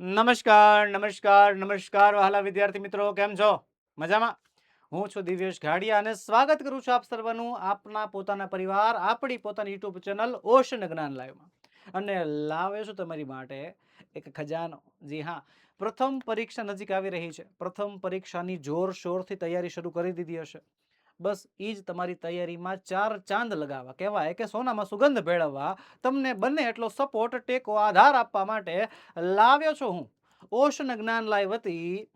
નમસ્કાર નમસ્કાર નમસ્કાર વહાલા વિદ્યાર્થી મિત્રો, કેમ છો? મજામાં? હું છું દિવ્યેશ ઘાડિયા અને સ્વાગત કરું છું આપ સર્વનું આપના પોતાના પરિવાર આપણી પોતાની યુટ્યુબ ચેનલ ઓશન જ્ઞાન લાઈવમાં. અને લાવ્યો છું તમારી માટે એક ખજાનો. જી હા, પ્રથમ પરીક્ષા નજીક આવી રહી છે. પ્રથમ પરીક્ષાની જોરશોરથી તૈયારી શરૂ કરી દીધી હશે. બસ એ જ તમારી તૈયારીમાં ચાર ચાંદ લગાવવા, કહેવાય કે સોનામાં સુગંધ ભેળવવા, તમને બને એટલો સપોર્ટ, ટેકો, આધાર આપવા માટે લાવ્યો છું હું ઓશન જ્ઞાન લાઈવ વતી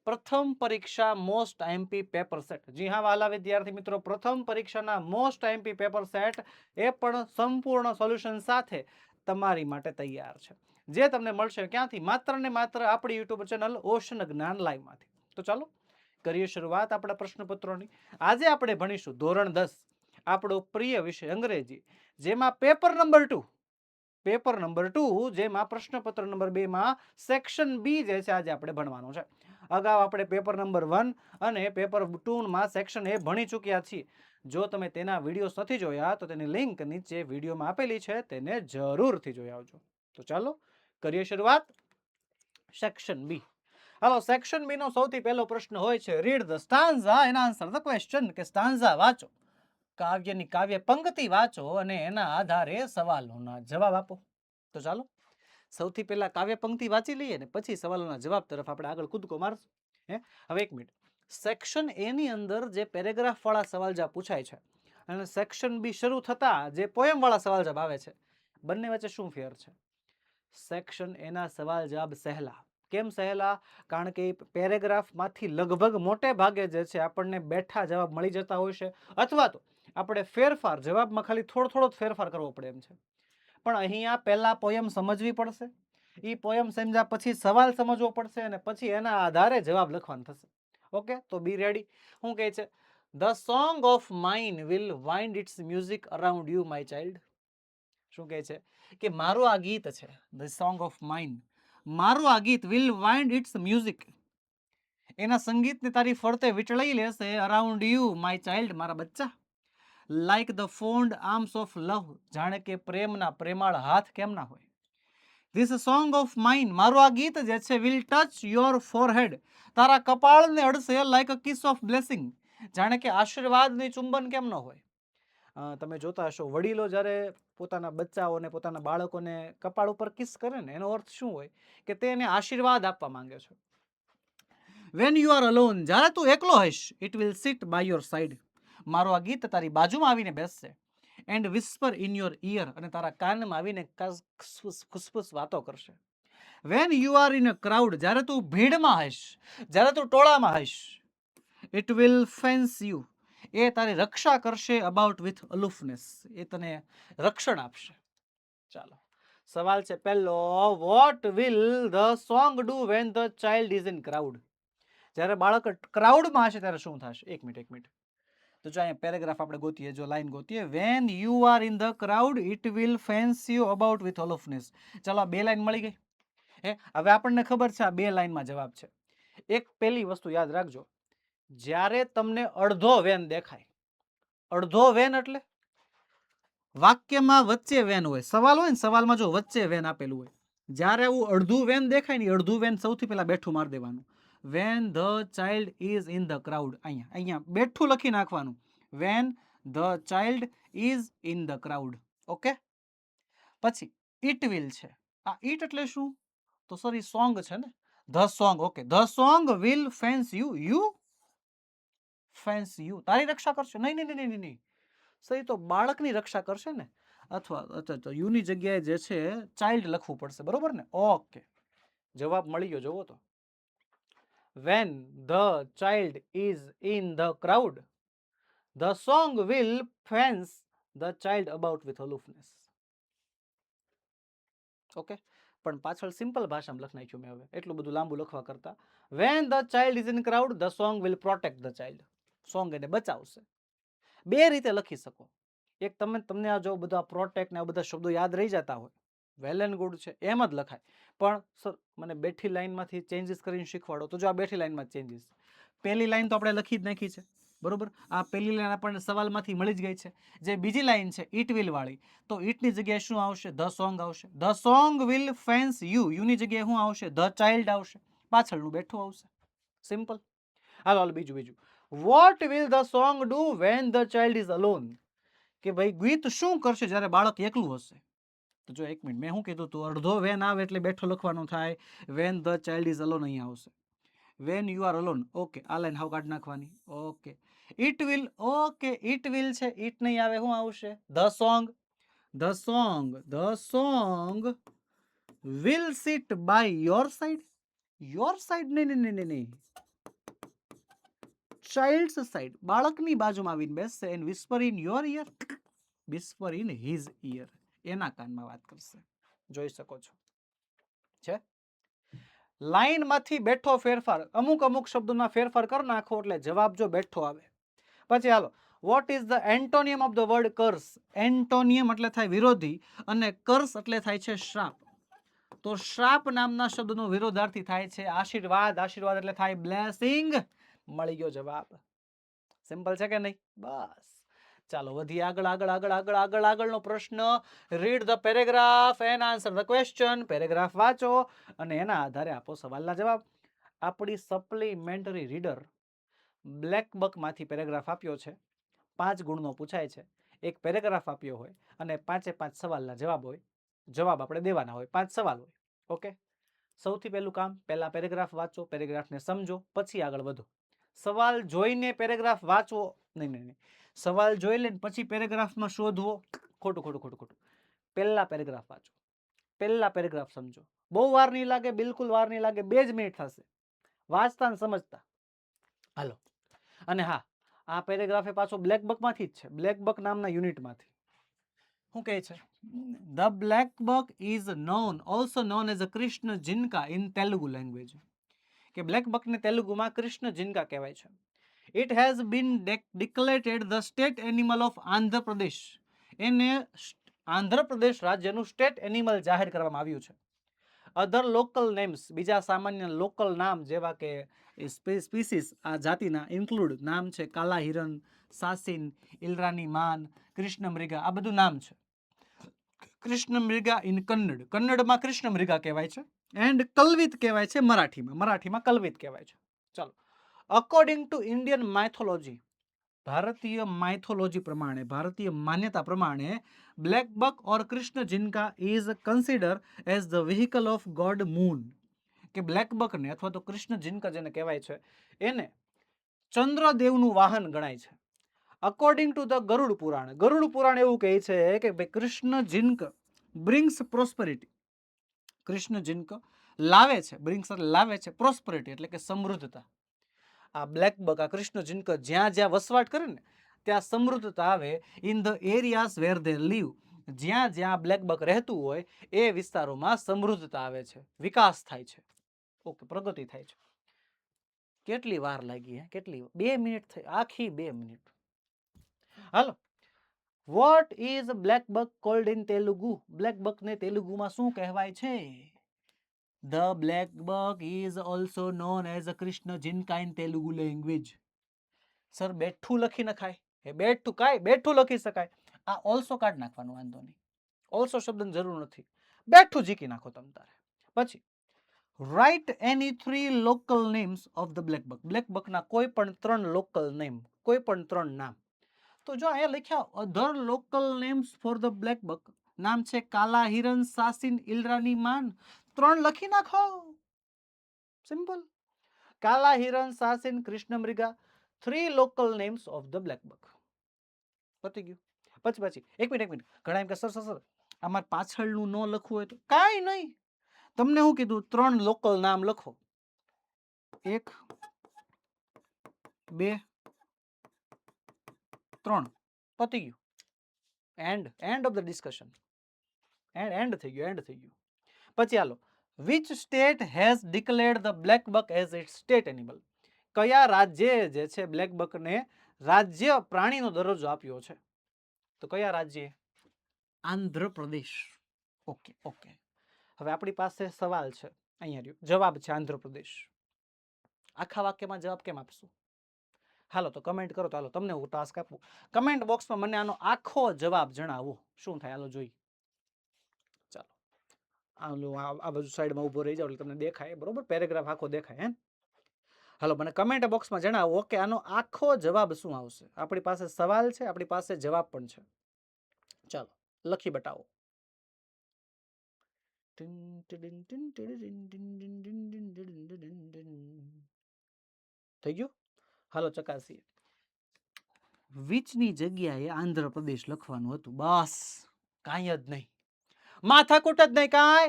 પ્રથમ પરીક્ષા મોસ્ટ આઈએમપી પેપર સેટ. જી હા વાલા વિદ્યાર્થી મિત્રો, પ્રથમ પરીક્ષાના મોસ્ટ આઈએમપી પેપર સેટ, એ પણ સંપૂર્ણ સોલ્યુશન સાથે તમારી માટે તૈયાર છે. જે તમને મળશે ક્યાંથી? માત્ર ને માત્ર આપણી યુટ્યુબ ચેનલ ઓશન જ્ઞાન લાઈવમાંથી. તો ચાલો કરીએ શરૂઆત આપણા પ્રશ્નપત્રોની. આજે આપણે ભણીશું ધોરણ 10, આપણો પ્રિય વિષય અંગ્રેજી, જેમાં પેપર નંબર 2 જેમાં પ્રશ્નપત્ર નંબર 2 માં સેક્શન બી જે છે આજે આપણે ભણવાનું છે. અગાઉ આપણે પેપર નંબર 1 અને પેપર 2 માં સેક્શન એ ભણી ચૂક્યા છીએ. જો તમે તેના વિડીયોઝ નથી જોયા તો તેની લિંક નીચે વિડીયોમાં આપેલી છે, તેને જરૂરથી જોઈ આવજો. તો ચાલો કરીએ શરૂઆત. Section B. હાલો, સેક્શન બી નો સૌથી પહેલો પ્રશ્ન હોય છે, read the stanza and answer the question, કે સ્ટાન્ઝા વાંચો, કાવ્યની કાવ્ય પંક્તિ વાંચો અને એના આધારે સવાલોના જવાબ આપો. તો ચાલો સૌથી પહેલા કાવ્ય પંક્તિ વાંચી લઈએ ને પછી સવાલોના જવાબ તરફ આપણે આગળ કૂદકો મારશું. હવે એક મિનિટ, સેક્શન એ ની અંદર જે પેરેગ્રાફ વાળા સવાલ જવાબ પૂછાય છે અને સેક્શન બી શરૂ થતા જે પોયમ વાળા સવાલ જવાબ આવે છે, બંને વચ્ચે શું ફેર છે? સેક્શન એના સવાલ જવાબ સહેલા. કેમ સહેલા? કારણ કે પેરેગ્રાફમાંથી લગભગ મોટે ભાગે જે છે આપણને બેઠા જવાબ મળી જતા હોય છે, અથવા તો આપણે ફેરફાર જવાબમાં ખાલી થોડો જ ફેરફાર કરવો પડે એમ છે. પણ અહીંયા પહેલા પોયમ સમજવી પડશે, એ પોયમ સમજ્યા પછી સવાલ સમજવો પડશે અને પછી એના આધારે જવાબ લખવાનો થશે. ઓકે, તો બી રેડી. શું કહે છે? The song of mine will wind its music around you my child. શું કહે છે કે મારું આ ગીત છે, ધ સોંગ ઓફ માઇન, મારું આ ગીત વિલ વાઇન્ડ ઇટ્સ મ્યુઝિક, એના સંગીતને તારી ફરતે વીંટળાઈ લેશે, અરાઉન્ડ યુ માય ચાઇલ્ડ, મારા બચ્ચા, like the found arms of લવ, જાણે કે પ્રેમના પ્રેમાળ હાથ કેમ ના હોય. ધીસ સોંગ ઓફ માઇન, મારું આ ગીત જે છે, વિલ ટચ યોર ફોરહેડ, તારા કપાળને અડશે, like a kiss of blessing, જાણે કે આશીર્વાદની ચુંબન કેમ ન હોય. તમે જોતા હશો વડીલો જ્યારે પોતાના બચ્ચાઓને પોતાના બાળકોને કપાળ ઉપર કિસ કરે ને, એનો અર્થ શું હોય કે તે એને આશીર્વાદ આપવા માંગે છે. વેન યુ આર અલોન, જ્યારે તું એકલો હઈશ, it will sit by your side, મારો આ ગીત તારી બાજુમાં આવીને બેસશે, and whisper in your ear, અને તારા કાનમાં આવીને ખુસફુસ વાતો કરશે. When you are in a crowd, જ્યારે તું ભીડમાં હઈશ, જ્યારે તું ટોળામાં હઈશ, ઇટ વિલ ફેન્સ યુ, એ તારી રક્ષા કરશે, અબાઉટ વિથ અલુફનેસ, એ તને રક્ષણ આપશે. ચાલો, સવાલ છે પહેલો, what will the song do when the child is in crowd, જ્યારે બાળક ક્રાઉડમાં હશે ત્યારે શું થશે? એક મિનિટ, તો જો અહીંયા પેરેગ્રાફ આપણે ગોતીએ, જો લાઈન ગોતીએ, when you are in the crowd it will fence you about with aloofness. ચાલો, આ બે લાઈન મળી ગઈ. હવે આપણને ખબર છે આ બે લાઈનમાં જવાબ છે. એક પહેલી વસ્તુ યાદ રાખજો, જ્યારે તમને અડધો વેન દેખાય, અડધો વેન એટલે વાક્યમાં વચ્ચે વેન હોય, સવાલ હોય ને, સવાલમાં જો વચ્ચે વેન આપેલું હોય, જ્યારે આવું અડધું વેન દેખાય ને, અડધું વેન સૌથી પહેલા બેઠું મારી દેવાનું. Van the child is in the crowd, અહીંયા બેઠું લખી નાખવાનું, van the child is in the crowd. Okay, પછી ઇટ વિલ છે, આ ઇટ એટલે શું? તો સોરી, સોંગ છે ને, the song. Okay, the song will fence you, you fans you, તારી રક્ષા કરશે. નહીં, સહી તો બાળકની રક્ષા કરશે ને, અથવા તો યુની જગ્યાએ જે છે ચાઇલ્ડ લખવું પડશે, બરોબર ને? ઓકે, જવાબ મળી ગયો. જોવો તો, van the child is in the crowd, the song will fans the child about with અલુફનેસ. Okay, પણ પાછળ સિમ્પલ ભાષામાં લખી નાખ્યું મેં. હવે એટલું બધું લાંબુ લખવા કરતા, van the child is in crowd, the song will protect the child, song એને બચાવશે. બે રીતે લખી શકો. એક તમને આ જો બધા પ્રોટેક્ટ ને આ બધા શબ્દો યાદ રહી જતા હોય, વેલ એન્ડ ગુડ છે, એમ જ લખાય. પણ સર મને બેઠી લાઈનમાંથી ચેન્જીસ કરીને શીખવાડો, તો જો આ બેઠી લાઈનમાં ચેન્જીસ, પહેલી લાઈન તો આપણે લખી જ નાખી છે, બરોબર, આ પહેલી લાઈન આપણને સવાલમાંથી મળી જ ગઈ છે. જે બીજી લાઈન છે ઇટ વિલ વાળી, તો ઇટની જગ્યાએ શું આવશે? ધ સોંગ આવશે. The song will fence you, યુની જગ્યાએ શું આવશે? ધ ચાઇલ્ડ આવશે, પાછળનું બેઠું આવશે. સિમ્પલ. હાલો બીજું. What will the song do when the child is alone? કે ભાઈ ગીત શું કરશે જ્યારે બાળક એકલું હશે? તો જો એક મિનિટ, મેં શું કીધું તું? અડધો વેન આવે એટલે બેઠો લખવાનું થાય. When the child is alone અહીંયા આવશે. When you are alone. Okay, આ લાઈન હાવ કાઢી નાખવાની. Okay, it will. Okay, it will છે, ઇટ નહીં આવે, શું આવશે? The song. The song will sit by your side. Your side નહીં, ચાઇલ્ડ્સ સાઈડ, બાળકની બાજુમાં આવીને બેસશે and whisper in your ear, whisper in his ear, એના કાનમાં વાત કરશે. જોઈ શકો છો છે. લાઈનમાંથી બેઠો ફેરફાર, અમુક શબ્દોના ફેરફાર કરી નાખો એટલે જવાબ જો બેઠો આવે. પછી હાલો, what is the antonym of the word curse? Antonym એટલે થાય વિરોધી અને કર્સ એટલે થાય છે શ્રાપ. તો શ્રાપ નામના શબ્દનો વિરોધાર્થી થાય છે આશીર્વાદ. આશીર્વાદ એટલે થાય બ્લેસિંગ. મળી ગયો જવાબ. સિમ્પલ છે કે નહીં? બસ ચાલો વધીએ આગળનો પ્રશ્ન. Read the paragraph and answer the question. Paragraph વાંચો અને એના આધારે આપો સવાલના જવાબ. આપણી સપ્લિમેન્ટરી રીડર બ્લેક બકમાંથી પેરેગ્રાફ આપ્યો છે. 5 ગુણનો પૂછાય છે. એક પેરેગ્રાફ આપ્યો હોય અને 5 સવાલના જવાબ હોય. જવાબ આપણે દેવાના હોય, 5 સવાલ હોય. ઓકે, સૌથી પહેલું કામ, પહેલા પેરેગ્રાફ વાંચો, પેરેગ્રાફને સમજો, પછી આગળ વધો. સવાલ જોઈને પેરેગ્રાફ વાંચવો નહીં. સવાલ જોઈ લે પછી પેરેગ્રાફમાં શોધવો, ખોટું. પહેલા પેરેગ્રાફ વાંચો, પહેલા પેરેગ્રાફ સમજો. બહુ વાર નહીં લાગે, બિલકુલ વાર નહીં લાગે, 2 જ મિનિટ થશે વાંચતા અને સમજતા. હાલો, અને હા, આ પેરેગ્રાફ એ પાછો બ્લેક બકમાંથી જ છે, બ્લેક બક નામના યુનિટમાંથી. શું કહે છે? The black buck is also known as a Krishna Jinka in Telugu language. કે બ્લેક બકને તેલુગુમાં કૃષ્ણ જિનકા કહેવાય છે. It has been declarated the state animal of Andhra Pradesh. એને આંધ્રપ્રદેશ રાજ્યનું સ્ટેટ એનિમલ જાહેર કરવામાં આવ્યું છે. અધર લોકલ નેમ્સ, બીજા સામાન્ય લોકલ નામ જેવા કે સ્પીસીસ આ જાતિના ઇન્ક્લુડ નામ છે કાલા હિરણ, સાસિન, ઇલરાની માન, કૃષ્ણ મૃગા, આ બધું નામ છે. કૃષ્ણ મૃગા ઇન કન્નડમાં કૃષ્ણ મૃગા કહેવાય છે. એન્ડ કલ્વિત કહેવાય છે મરાઠીમાં કલ્વિત કહેવાય છે. ચાલો, અકોર્ડિંગ ટુ ઇન્ડિયન માઇથોલોજી, ભારતીય માઇથોલોજી પ્રમાણે, ભારતીય માન્યતા પ્રમાણે, black buck or Krishna Jinka is consider as the vehicle of god moon. કે બ્લેક બકને અથવા તો કૃષ્ણ જિનકા જેને કહેવાય છે એને ચંદ્રદેવનું વાહન ગણાય છે. અકોર્ડિંગ ટુ ધ ગરુડ પુરાણ એવું કહે છે કે ભાઈ કૃષ્ણ જિનક બ્રિંગ્સ પ્રોસ્પેરિટી. કૃષ્ણ જિનક લાવે છે પ્રોસ્પેરિટી એટલે કે સમૃદ્ધતા. આ બ્લેક બક, આ કૃષ્ણ જિનક જ્યાં વસવાટ કરે ને ત્યાં સમૃદ્ધતા આવે. In the areas where they live, જ્યાં બ્લેક બક રહેતું હોય એ વિસ્તારોમાં સમૃદ્ધતા આવે છે, વિકાસ થાય છે. ઓકે, પ્રગતિ થાય છે. કેટલી વાર લાગી? કેટલી? 2 મિનિટ થઈ, આખી 2 મિનિટ. હાલો, what is black buck called in Telugu? Black બકને તેલુગુમાં શું કહેવાય છે? The black buck is also known as a Krishna Jinka in Telugu language. Sir બેઠું લખી નખાય? બેઠું લખી શકાય. આ ઓલ્સો કાઢ નાખવાનું, વાંધો નહીં. ઓલ્સો શબ્દની જરૂર નથી, બેઠું જીકી નાખો તમ તારે. પછી write any 3 local names of the black buck. Black બકના કોઈ પણ 3 લોકલ નેમ, કોઈ પણ 3 નામ. તો જો અહીંયા લખ્યા other local names for the black buck, નામ છે કાલા હિરન, સાસિન, ઇલરાની માન. 3 લખી નાખો, સિમ્પલ. કાલા હિરન, સાસિન, કૃષ્ણ મૃગા, 3 local names of the black buck. પતી ગયું. પછી એક મિનિટ ઘણા એમ કે સર આમાં પાછળનું ન લખવું હોય તો કાંઈ નહીં. તમને હું કીધું 3 લોકલ નામ લખો, 1 2 3, પતી ગયું. End of the discussion. End થઈ ગયું. પછી હાલો, which state has declared the black buck as its state animal? કયા રાજ્યે જે છે બ્લેક બકને રાજ્ય પ્રાણીનો દરજ્જો આપ્યો છે? તો કયા રાજ્યે? આંધ્રપ્રદેશ. ઓકે. હવે આપણી પાસે સવાલ છે, અહીંયા રહ્યો જવાબ છે આંધ્રપ્રદેશ. આખા વાક્યમાં જવાબ કેમ આપશું? હાલો તો કમેન્ટ કરો. તો હાલો તમને હું ટાસ્ક આપું, કમેન્ટ બોક્સમાં મને આનો આખો જવાબ જણાવો. શું થાય હાલો જોઈ. ચાલો આ બાજુ સાઈડમાં ઊભો રહી જાવ એટલે તમને દેખાય, બરોબર? પેરેગ્રાફ આખો દેખાય. હાલો મને કમેન્ટ બોક્સમાં જણાવો કે આનો આખો જવાબ શું આવશે. આપણી પાસે સવાલ છે, આપણી પાસે જવાબ પણ છે. ચાલો લખી બતાવો. થઈ ગયું? હાલો ચકાસીએ. વિચની જગ્યાએ આંધ્રપ્રદેશ લખવાનું હતું. બસ કાંઈ જ નહીં, માથાકૂટ જ નહીં કાંઈ.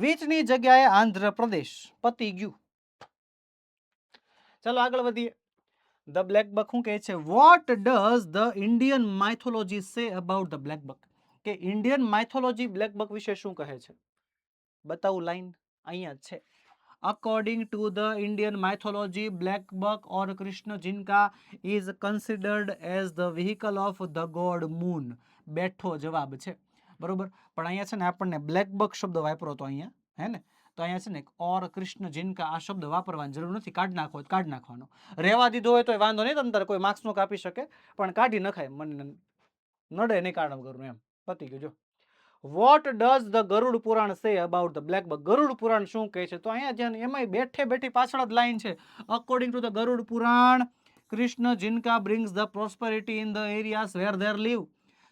વિચની જગ્યાએ આંધ્રપ્રદેશ. પતી ગયું. ચાલો આગળ વધીએ. ધ બ્લેક બક શું કહે છે? Vote does the Indian mythology સે અબાઉટ ધ બ્લેક બક? કે ઇન્ડિયન માઇથોલોજી બ્લેક બક વિશે શું કહે છે? બતાવું લાઈન અહીંયા જ છે. According to the Indian mythology, black buck or Krishna Jinka is considered as the vehicle of the god moon. બેઠો જવાબ છે, બરોબર? પણ અહીંયા છે ને આપણને બ્લેક બક શબ્દ વાપરો તો અહીંયા, હે ને? તો અહીંયા છે ને ઓર કૃષ્ણ જિનકા આ શબ્દ વાપરવાની જરૂર નથી. કાઢી નાખો કાઢી નાખવાનો. રહેવા દીધો હોય તો વાંધો નહીં, તમ તારે કોઈ માર્ક્સ નો કાપી શકે, પણ કાઢી નખાય, મને નડે નહીં કાઢમ કરું એમ. પતી ગયું. જો what does the Garuda Purana say about the black buck? Garuda Purana શું કહે છે? તો અહીંયા જ્યાં એમાંય બેઠે બેઠી પાછળ જ લાઈન છે. According to the Garuda Purana, Krishna Jinka brings the prosperity in the areas where there live.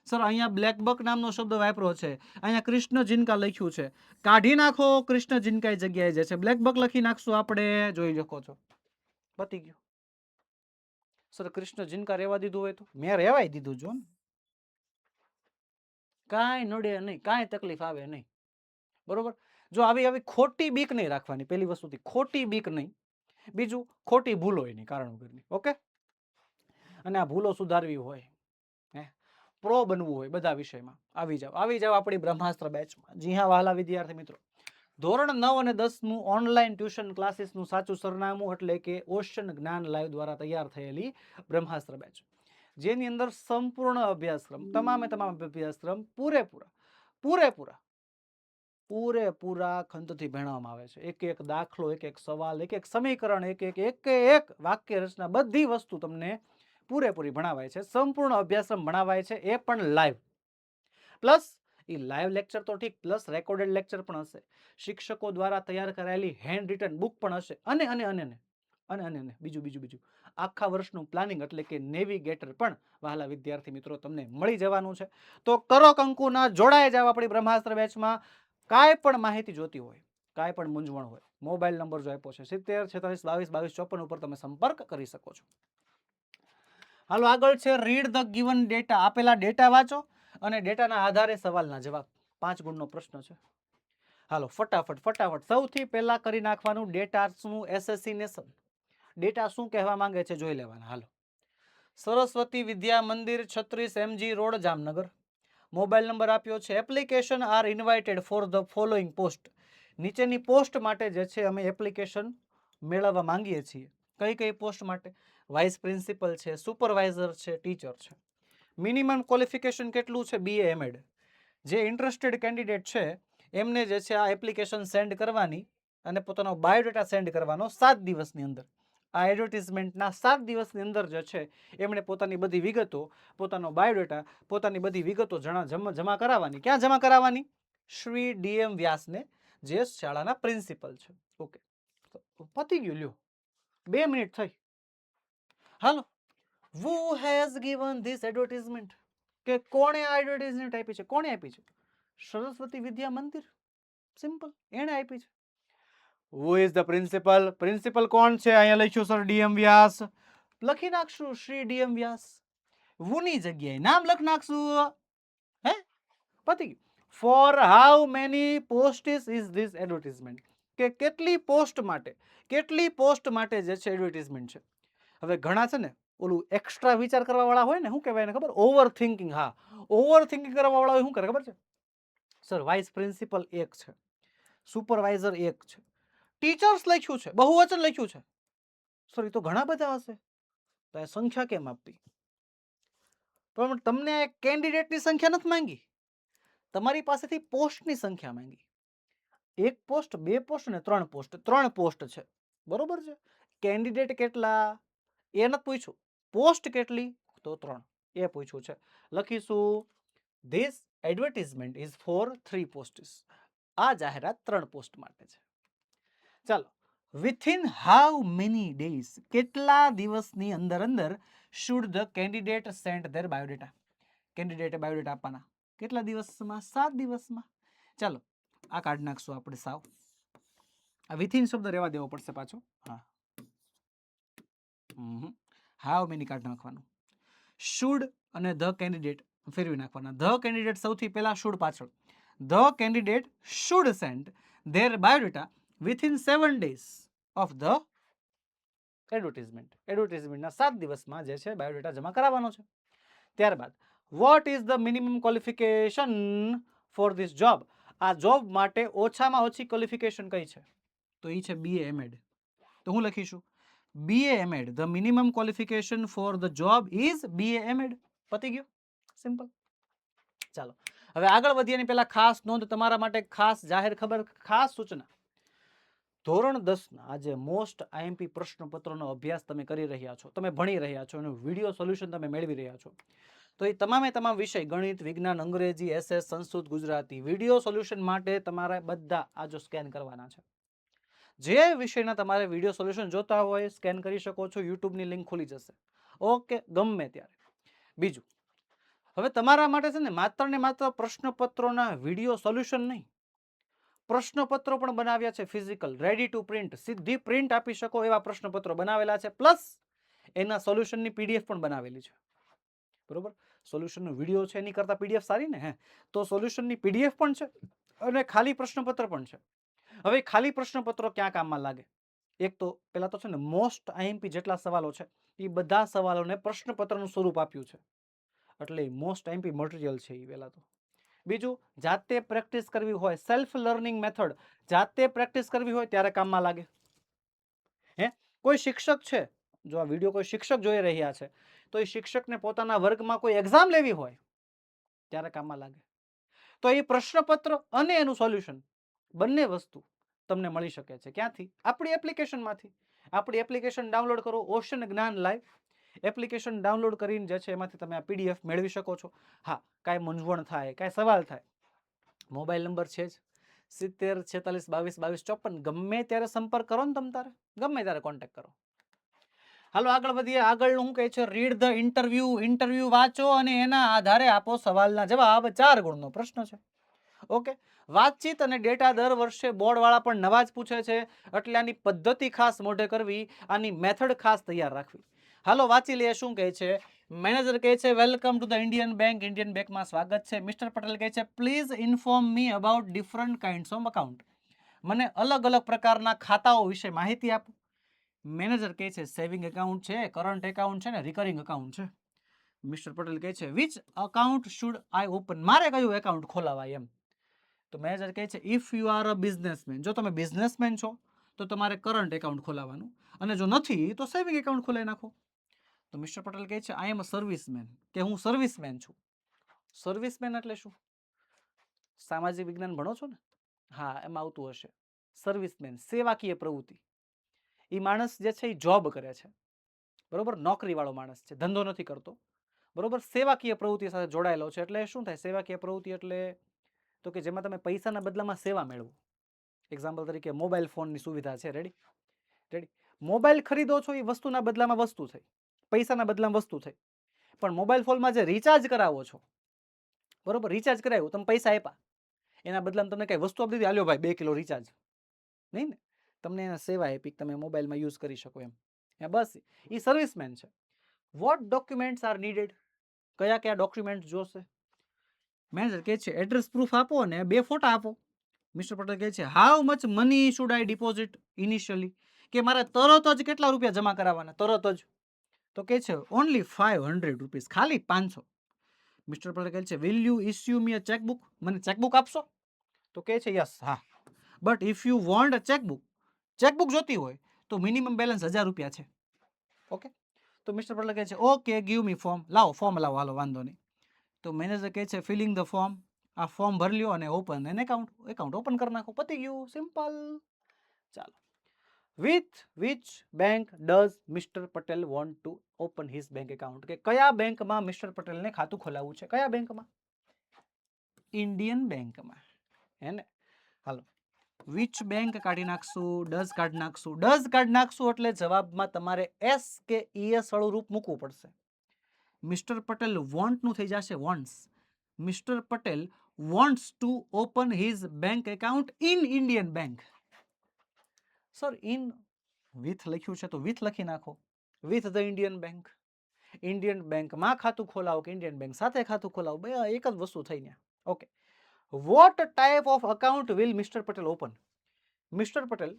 Sir અહીંયા બ્લેક બક નામનો શબ્દ વાપરો છે, અહીંયા કૃષ્ણ જિનકા લખ્યું છે. કાઢી નાખો કૃષ્ણ જિનકા જગ્યાએ જે છે બ્લેક બક લખી નાખશું આપણે, જોઈ શકો છો. પતી ગયું. સર કૃષ્ણ જિનકા રહેવા દીધું હોય તો? મેં રહેવાય દીધું. જો કાંઈ નડે નહીં, કાંઈ તકલીફ આવે નહીં, બરોબર? જો આવી આવી ખોટી બીક નહીં રાખવાની, પહેલી વસ્તુથી ખોટી બીક નહીં. બીજું ખોટી ભૂલો નહીં કારણ વગરની. ઓકે? અને આ ભૂલો સુધારવી હોય, પ્રો બનવું હોય બધા વિષયમાં, આવી જાવ આપણી બ્રહ્માસ્ત્ર બેચમાં. જી હા વહાલા વિદ્યાર્થી મિત્રો, ધોરણ 9 અને 10નું ઓનલાઈન ટ્યુશન ક્લાસીસનું સાચું સરનામું એટલે કે ઓશન જ્ઞાન લાઈવ દ્વારા તૈયાર થયેલી બ્રહ્માસ્ત્ર બેચ, જેની અંદર સંપૂર્ણ અભ્યાસક્રમ, તમામ અભ્યાસક્રમ પૂરેપૂરા ખંતથી ભણાવવામાં આવે છે. એક એક દાખલો, એક એક સવાલ, એક એક સમીકરણ, એક વાક્ય રચના, બધી વસ્તુ તમને પૂરેપૂરી ભણાવાય છે. સંપૂર્ણ અભ્યાસક્રમ ભણાવાય છે, એ પણ લાઈવ. પ્લસ એ લાઈવ લેક્ચર તો ઠીક, પ્લસ રેકોર્ડેડ લેક્ચર પણ હશે. શિક્ષકો દ્વારા તૈયાર કરાયેલી હેન્ડ રિટન બુક પણ હશે. અને બીજું આખા વર્ષનું પ્લાનિંગ એટલે કે નેવિગેટર પણ વહાલા વિદ્યાર્થી મિત્રો તમને મળી જવાનું છે. તો કરો કંકુના, જોડાઈ જાવ આપણી બ્રહ્માસ્ત્ર બેચમાં. કાંઈ પણ માહિતી જોતી હોય, કાંઈ પણ મૂંઝવણ હોય, મોબાઈલ નંબર જો આપ્યો છે 70 46 22 22 54 ઉપર તમે સંપર્ક કરી શકો છો. હાલો આગળ છે રીડ ધ ગિવન ડેટા. આપેલા ડેટા વાંચો અને ડેટાના આધારે સવાલના જવાબ. 5 ગુણનો પ્રશ્ન છે. હાલો ફટાફટ સૌથી પહેલા કરી નાખવાનું ડેટાનું એસેસિનેશન. ડેટા શું કહેવા માંગે છે જોઈ લેવાના. હાલો, Saraswati Vidya Mandir 36 MG road Jamnagar. Mobile number આપ્યો છે. Application are invited for the following post. નીચેની પોસ્ટ માટે જે છે અમે એપ્લિકેશન મેળવવા માંગીએ છીએ. કઈ પોસ્ટ માટે? વાઇસ પ્રિન્સિપલ છે, સુપરવાઇઝર છે, ટીચર છે. મિનિમમ ક્વોલિફિકેશન કેટલું છે? BA MAd. જે ઇન્ટરેસ્ટેડ કેન્ડિડેટ છે એમને જે છે આ એપ્લિકેશન સેન્ડ કરવાની અને પોતાનો બાયોડેટા સેન્ડ કરવાનો 7 દિવસની અંદર. આ એડવર્ટિઝમેન્ટના 7 દિવસની અંદર જે છે એમણે પોતાની બધી વિગતો, પોતાનો બાયોડેટા, પોતાની બધી વિગતો જમા કરાવવાની. ક્યાં જમા કરાવવાની? શ્રી DM વ્યાસને, જે શાળાના પ્રિન્સિપલ છે. ઓકે, પતી ગયું. લ્યો 2 મિનિટ થઈ. હાલો, who has given this advertisement? કે કોણે આ એડવર્ટાઇઝમેન્ટ આપી છે? કોણે આપી છે? સરસ્વતી વિદ્યા મંદિર. સિમ્પલ, એને આપી છે. Who is the principal? Principal કોણ છે? અહીંયા લખ્યું સર DM વ્યાસ. લખી નાખશું શ્રી DM વ્યાસ. વુની જગ્યાએ નામ લખી નાખશું. હે, પતી ગયું. For how many posts is this advertisement? કે કેટલી પોસ્ટ માટે જે છે એડવર્ટાઇઝમેન્ટ છે. હવે ઘણા છે ને ઓલું એક્સ્ટ્રા વિચાર કરવા વાળા હોય ને, શું કહેવાય એને ખબર? Over thinking. હા, ઓવર થિંકિંગ કરવા વાળા હોય શું કરે ખબર છે? સર વાઇસ પ્રિન્સિપલ 1 છે, સુપરવાઇઝર 1 છે, ટીચર્સ લખ્યું છે, બહુવચન લખ્યું છે. સર એ તો ઘણા બધા હશે, તો આ સંખ્યા કેમ આપવી? પણ તમને કેન્ડિડેટની સંખ્યા નથી માંગી, તમારી પાસેથી પોસ્ટની સંખ્યા માંગી. 1 પોસ્ટ, 2 પોસ્ટ અને 3 પોસ્ટ. 3 પોસ્ટ છે, બરોબર છે. કેન્ડિડેટ કેટલા એ નથી પૂછ્યું. પોસ્ટ કેટલી? તો 3 એ પૂછ્યું છે. લખીશું this advertisement is four 3 posts. આ જાહેરાત 3 પોસ્ટ માટે છે. ચાલો, વિથિન હાઉ મેની ડેઝ, કેટલા દિવસની અંદર અંદર should the candidate send their biodata? કેન્ડિડેટે બાયોડેટા આપવાના કેટલા દિવસમાં? 7 દિવસમાં. ચાલો, આ કાઢી નાખશું આપણે સાવ. આ વિથિન શબ્દ રહેવા દેવો પડશે પાછો. હા, હાઉ મેની કાઢી નાખવાનું. શુડ અને ધ કેન્ડિડેટ ફેરવી નાખવાના. ધ કેન્ડિડેટ સૌથી પહેલા, શુડ પાછળ. The candidate should send their biodata within 7 days of the advertisement. એડવર્ટિઝમેન્ટના 7 દિવસમાં જે છે બાયોડેટા જમા કરાવવાનો છે. ત્યારબાદ what is the minimum qualification for this job? આ જોબ માટે ઓછામાં ઓછી ક્વોલિફિકેશન કઈ છે? તો એ છે BA એમએડ. તો હું લખીશું BA MEd. The minimum qualification for the job is BA MEd. પતી ગયું, સિમ્પલ. ચાલો, હવે આગળ વધીએની પહેલા ખાસ નોંધ તમારા માટે, ખાસ જાહેર ખબર, ખાસ સૂચના. ધોરણ 10ના આજે મોસ્ટ આઈએમપી પ્રશ્નપત્રનો અભ્યાસ તમે કરી રહ્યા છો, તમે ભણી રહ્યા છો, એનું વિડીયો સોલ્યુશન તમે મેળવી રહ્યા છો. તો એ તમામે તમામ વિષય, ગણિત, વિજ્ઞાન, અંગ્રેજી, SS, Sanskrit, Gujarati, video solution માટે તમારે બધા આ જો સ્કેન કરવાના છે. જે વિષયના તમારે વિડીયો સોલ્યુશન જોતા હોય સ્કેન કરી શકો છો. યુટ્યુબની લિંક ખુલી જશે. ઓકે, ગમે ત્યારે. બીજું, હવે તમારા માટે છે ને માત્ર પ્રશ્નપત્રોના વિડીયો સોલ્યુશન નહીં, પ્રશ્નપત્રો પણ બનાવ્યા છે ફિઝિકલ, રેડી ટુ પ્રિન્ટ, સીધી પ્રિન્ટ આપી શકો એવા પ્રશ્નપત્રો બનાવેલા છે. પ્લસ એના સોલ્યુશનની PDF પણ બનાવેલી છે. બરોબર, સોલ્યુશનનો વિડીયો છે એની કરતા PDF સારી ને. તો સોલ્યુશનની PDF પણ છે અને ખાલી પ્રશ્નપત્ર પણ છે. હવે ખાલી પ્રશ્નપત્રો ક્યાં કામમાં લાગે? એક તો પહેલા તો છે ને મોસ્ટ આઈએમપી જેટલા સવાલો છે એ બધા સવાલોને પ્રશ્નપત્રનું સ્વરૂપ આપ્યું છે, એટલે મોસ્ટ આઈએમપી મટીરિયલ છે એ પહેલા તો. બીજું, જાતે પ્રેક્ટિસ કરવી હોય, સેલ્ફ લર્નિંગ મેથડ, જાતે પ્રેક્ટિસ કરવી હોય ત્યારે કામમાં લાગે. કોઈ શિક્ષક છે, જો આ વિડીયો કોઈ શિક્ષક જોઈ રહ્યા છે તો એ શિક્ષકને પોતાના વર્ગમાં કોઈ એક્ઝામ લેવી હોય ત્યારે કામમાં લાગે. તો એ પ્રશ્નપત્ર અને એનું સોલ્યુશન બંને વસ્તુ તમને મળી શકે છે. ક્યાંથી? આપણી એપ્લિકેશનમાંથી. આપણી એપ્લિકેશન ડાઉનલોડ કરો, ઓશન જ્ઞાન લાઈવ એપ્લિકેશન ડાઉનલોડ કરીને જે છે એમાંથી તમે આ PDF મેળવી શકો છો. હા, કાંઈ મૂંઝવણ થાય, કાંઈ સવાલ થાય, મોબાઈલ નંબર છે જ 70 46 22 22 54. ગમે ત્યારે સંપર્ક કરો ને, તમ તારે ગમે ત્યારે કોન્ટેક્ટ કરો. હાલો આગળ વધીએ. આગળ શું કહે છે? રીડ ધ ઇન્ટરવ્યુ વાંચો અને એના આધારે આપો સવાલના જવાબ. 4 ગુણનો પ્રશ્ન છે. ઓકે, વાતચીત અને ડેટા દર વર્ષે બોર્ડવાળા પણ નવા જ પૂછે છે, એટલે આની પદ્ધતિ ખાસ મોઢે કરવી, આની મેથડ ખાસ તૈયાર રાખવી. હાલો વાંચી લઈએ શું કહે છે. મેનેજર કહે છે welcome to the Indian bank. Indian બેંકમાં સ્વાગત છે. મિસ્ટર પટેલ કહે છે please inform me about different kinds of account. મને અલગ અલગ પ્રકારના ખાતાઓ વિશે માહિતી આપો. મેનેજર કહે છે સેવિંગ એકાઉન્ટ છે, કરંટ એકાઉન્ટ છે ને રિકરિંગ એકાઉન્ટ છે. મિસ્ટર પટેલ કહે છે which account should I open? મારે કયું એકાઉન્ટ ખોલાવાય એમ. તો મેનેજર કહે છે if you are a businessman, જો તમે બિઝનેસમેન છો તો તમારે કરંટ એકાઉન્ટ ખોલાવવાનું, અને જો નથી તો સેવિંગ એકાઉન્ટ ખોલાવી નાખો. તો મિસ્ટર પટેલ કહે છે આઈ એમ અ સર્વિસમેન, કે હું સર્વિસમેન છું. સર્વિસમેન એટલે શું? સામાજિક વિજ્ઞાન ભણો છો ને? હા, એમાં આવતું હશે. સર્વિસમેન સેવાકીય પ્રવૃત્તિ. એ માણસ જે છે એ જોબ કરે છે, બરોબર, નોકરીવાળો માણસ છે, ધંધો નથી કરતો, બરોબર, સેવાકીય પ્રવૃત્તિ સાથે જોડાયેલો છે. એટલે શું થાય સેવાકીય પ્રવૃત્તિ? એટલે તો કે જેમાં તમે પૈસાના બદલામાં સેવા મેળવો. એક્ઝામ્પલ તરીકે મોબાઈલ ફોનની સુવિધા છે. રેડી? મોબાઈલ ખરીદો છો એ વસ્તુના બદલામાં વસ્તુ થઈ, પૈસાના બદલામાં વસ્તુ થઈ. પણ મોબાઈલ ફોનમાં જે રિચાર્જ કરાવો છો, બરોબર, રિચાર્જ કરાવ્યું, તમે પૈસા આપ્યા, એના બદલામાં તમને કઈ વસ્તુ આપી દીધી, હાલ્યો ભાઈ 2 કિલો રિચાર્જ, નહીં ને, તમને એના સેવા આપી, તમે મોબાઈલમાં યુઝ કરી શકો એમ. બસ એ સર્વિસમેન છે. What documents are needed? કયા કયા ડોક્યુમેન્ટ જોશે? મેનેજર કહે છે એડ્રેસ પ્રૂફ આપો અને 2 ફોટા આપો. મિસ્ટર પટેલ કહે છે how much money should I deposit initially? કે મારે તરત જ કેટલા રૂપિયા જમા કરાવવાના? તરત જ. તો કહે છે ઓનલી 500 રૂપીસ, ખાલી 500. મિસ્ટર પટેલ કહે છે will you issue me a chequebook? મને ચેકબુક આપશો? તો કહે છે યસ, હા, but if you want a chequebook જોતી હોય તો મિનિમમ બેલેન્સ 1000 રૂપિયા છે. ઓકે, તો મિસ્ટર પટેલ કહે છે ઓકે ગીવ મી ફોર્મ. લાવો ફોર્મ લાવો, હાલો વાંધો નહીં. તો મેનેજર કહે છે ફિલિંગ ધ ફોર્મ. આ ફોર્મ ભરી લ્યો અને ઓપન એન એકાઉન્ટ ઓપન કરી નાખો. પતી ગયું, સિમ્પલ. ચાલો, with which bank does mister Patel want to open his bank account, કે કયા બેંકમાં મિસ્ટર પટેલને ખાતું ખોલાવવું છે? કયા બેંકમાં? ઇન્ડિયન બેંકમાં, હે ને? હાલો, વિચ બેંક કાઢી નાખશું, ડઝ કાઢી નાખશું. ડઝ કાઢી નાખશું એટલે જવાબમાં તમારે એસ કે ઈએસ વાળું રૂપ મૂકવું પડશે. મિસ્ટર પટેલ વોન્ટ નું થઈ જશે wants. Mister Patel wants to open his bank account in Indian bank. Sir in with લખ્યું છે તો વિથ લખી નાખો, with the Indian bank. Indian બેંકમાં ખાતું ખોલાવો કે ઇન્ડિયન બેંક સાથે ખાતું ખોલાવો, બે એક જ વસ્તુ થઈ ને. Okay, what type of account will Mister Patel open? Mister Patel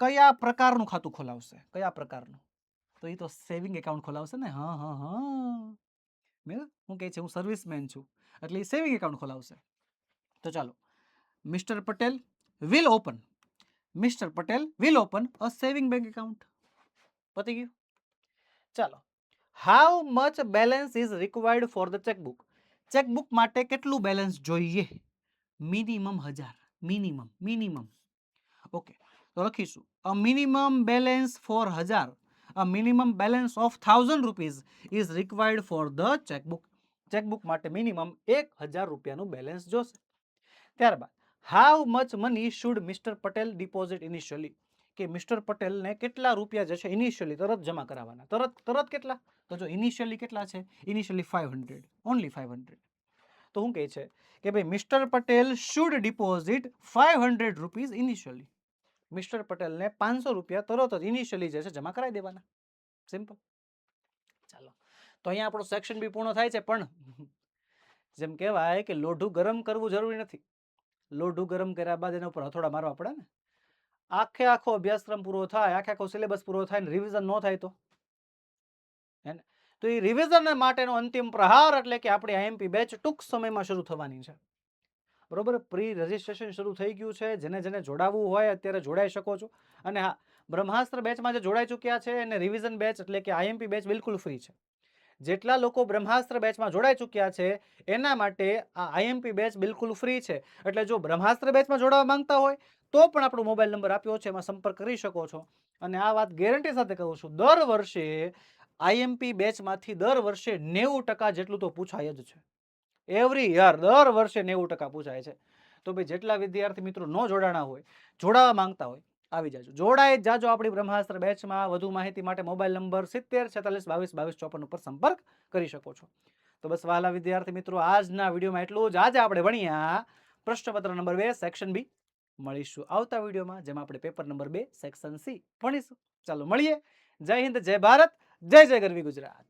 કયા પ્રકારનું ખાતું ખોલાવશે? કયા પ્રકારનું? તો એ તો સેવિંગ એકાઉન્ટ ખોલાવશે ને. હા હા હા, હું કહે છે હું સર્વિસમેન છું એટલે સેવિંગ એકાઉન્ટ ખોલાવશે. તો ચાલો, mister Patel will open, Mister Patel will open a saving bank account. પતી ગયું. ચાલો, how much balance is required for the chequebook? Chequebook માટે કેટલું બેલેન્સ જોઈએ? મિનિમમ 1000. મિનિમમ. ઓકે, તો લખીશું a minimum balance for 1000, a minimum balance of 1000 rupees is required for the checkbook. Chequebook માટે minimum 1000 રૂપિયાનું બેલેન્સ જોશે. ત્યારબાદ how much money should mister Patel deposit initially? કે મિસ્ટર પટેલને કેટલા રૂપિયા જે છે ઇનિશિયલી તરત જમા કરાવવાના? તરત કેટલા? તો જો ઇનિશિયલી કેટલા છે? Initially 500, only 500. તો શું કહે છે કે ભાઈ mister Patel should deposit 500 rupees initially. Mister પટેલને 500 રૂપિયા તરત જ ઇનિશિયલી જે છે જમા કરાવી દેવાના. સિમ્પલ. ચાલો, તો અહીંયા આપણો સેક્શન બી પૂર્ણ થાય છે. પણ જેમ કહેવાય કે લોઢું ગરમ કરવું જરૂરી નથી, લોઢું ગરમ કર્યા બાદ એના ઉપર હથોડા મારવા પડે ને. આખો અભ્યાસક્રમ પૂરો થાય, આખો સિલેબસ પૂરો થાય ને રિવિઝન ન થાય તો હે ને? તો એ રિવિઝન માટેનો અંતિમ પ્રહાર એટલે કે આપણી આઈએમપી બેચ ટૂંક સમયમાં શરૂ થવાની છે. બરોબર, પ્રી રજિસ્ટ્રેશન શરૂ થઈ ગયું છે. જેને જોડાવવું હોય અત્યારે જોડાઈ શકો છો. અને હા, બ્રહ્માસ્ત્ર બેચમાં જે જોડાઈ ચૂક્યા છે એને રિવિઝન બેચ એટલે કે આઈએમપી બેચ બિલકુલ ફ્રી છે. જેટલા લોકો બ્રહ્માસ્ત્ર બેચમાં જોડાઈ ચૂક્યા છે એના માટે આ આઈએમપી બેચ બિલકુલ ફ્રી છે. એટલે જો બ્રહ્માસ્ત્ર બેચમાં જોડાવા માંગતા હોય તો પણ આપણો મોબાઈલ નંબર આપ્યો છે, એમાં સંપર્ક કરી શકો છો. અને આ વાત ગેરંટી સાથે કહું છું, દર વર્ષે આઈએમપી બેચમાંથી દર વર્ષે 90% જેટલું તો પૂછાય જ છે. એવરી યર દર વર્ષે 90% પૂછાય છે. તો ભાઈ જેટલા વિદ્યાર્થી મિત્રો ન જોડાણા હોય, જોડાવા માંગતા હોય, આવી જાજો, જોડાઈ જાજો આપણી બ્રહ્માસ્ત્ર બેચમાં. વધુ માહિતી માટે મોબાઈલ નંબર 70 46 22 22 54 ઉપર સંપર્ક કરી શકો છો. તો બસ વહાલા વિદ્યાર્થી મિત્રો, આજના વિડીયોમાં એટલું જ. આજે આપણે ભણ્યા પ્રશ્નપત્ર નંબર 2 સેક્શન બી. મળીશું આવતા વિડીયોમાં જેમાં આપણે પેપર નંબર 2 સેક્શન સી ભણીશું. ચાલો મળીએ. જય હિન્દ, જય ભારત, જય જય ગરવી ગુજરાત.